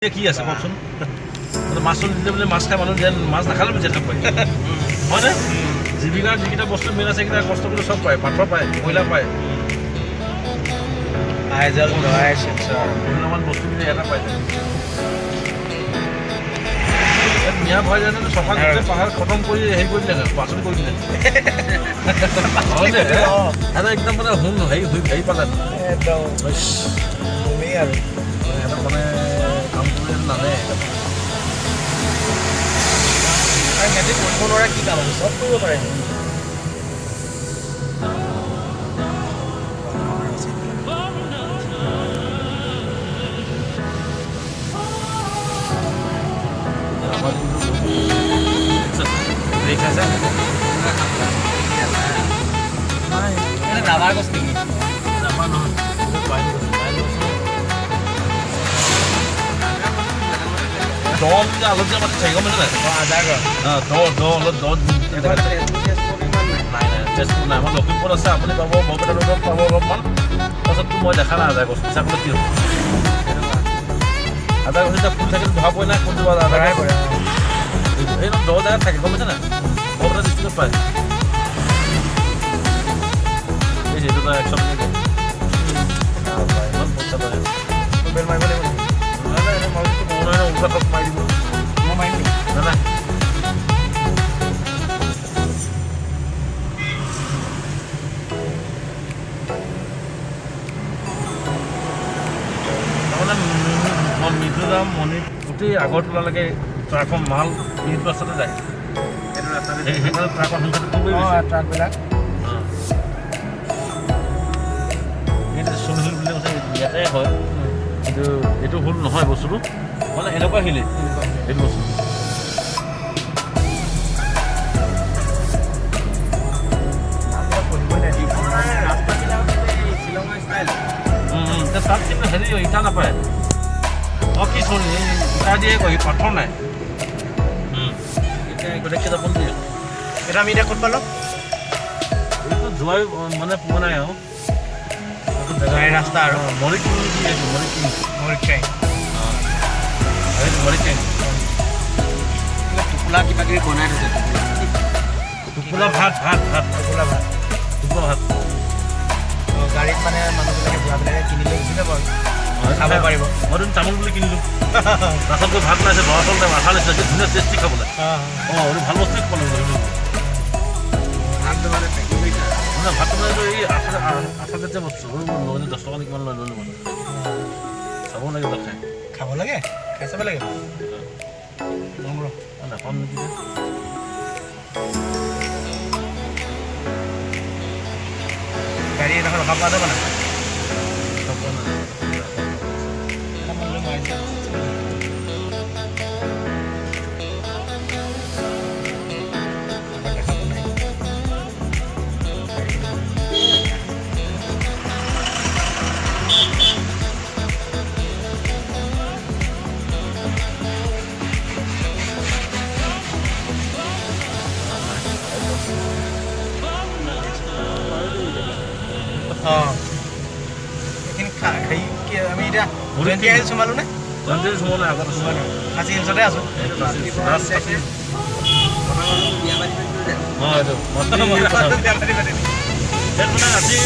কি আছে কওকচোন মাছ দিলে বোলে মাছ খাই মানুহ যেন মাছ নাখালে যেন পায় হয়নে জীৱিকাৰ যিকেইটা বস্তু মেইন আছে সেইকেইটা কষ্ট কৰি চব পায় পাথৰ পায় কয়লা পায় মূল্যৱান বস্তুখিনি এটা পায় মিয়া ভয় জানে চফা কৰিলে পাহাৰ খতম কৰি হেৰি কৰি দিলে পাচলি কৰি দিলে এটা একদম মানে হুম হেৰি পালে একদম আৰু এটা মানে কাম কৰি নানে সিহঁতে কৰিব নোৱাৰা কি কাম আছে চব কৰিব পাৰে ৰাবাৰ গছ নেকি ৰাবাৰ নহয় দল যে আলোচনা মাতি চাই গম পাইছে নাই তেজপুৰ নাই আমাৰ লখিমপুৰ আছে আপুনি পাব বৰপেটা ৰোডত পাব অলপমান তাৰপাছততো মই দেখা নাই আদা গছ পিছা ক'লে কি হ'ব আদা গছ এতিয়া ফুল থাকিলে ধৰা পৰে নাই কোনটো আদাই পৰে এইটো 10 জেগাত থাকে গম পাইছে নাই বৰপেটা ডিষ্ট্ৰিক্টত পায় এই সেইটো তাৰ 100 টকা ইমান পইচা পায় মোবাইল মাৰিব লাগিব উল্টা মাৰি দিব মই মাৰি দিম নাই মিজোৰাম মণিপুৰ গোটেই আগৰতলালৈকে ট্ৰাকৰ মাল এইটো ৰাস্তাতে যায় সেইকাৰণে ট্ৰাকৰ সংখ্যাটো ট্ৰাকবিলাক এইটো চুনশিল বুলি কৈছে ইয়াতে হয় কিন্তু এইটো ভুল নহয় বস্তুটো মানে এনেকুৱা শিলে এইটো বস্তু তাত কিন্তু হেৰি ইটা নাপায় কি চলি ইটা দিয়ে কয় পাথৰ নাই এতিয়া যাব দিয়ে এটা আমি এতিয়া ক'ত পালোঁ এইটো যোৱাই মানে পোৱা নাই আৰু ৰাস্তা আৰু মৰিকিং টোপোলা কিবা কিবি বনাই থৈছে টোপোলা ভাত গাড়ীত মানে মানুহবিলাকে বুঢ়াবিলাকে কিনিলে গুচি যাব আৰু খাব পাৰিব মইতো তামোল বুলি কিনিলোঁ তাৰপাছত গৈ ভাত নাইছে ল'ৰা ছোৱালী মাথা লৈছে ধুনীয়া টেষ্টি খাবলৈ এইটো ভাল বস্তুৱে খাব লাগিব ভাতটো মানে ভাতটো মানে এই আঠা যে বস্তু 10 টকা কিমান লৈ ল'ব চাব লাগে খাব লাগে খাই চাব লাগে নাপাম নেকি গাড়ী এডোখৰ ৰখাব পৰা যাব নাই আমি এতিয়া সোমালো নে সোমালো আগত খাচী হিলছতে আছো ৰাতি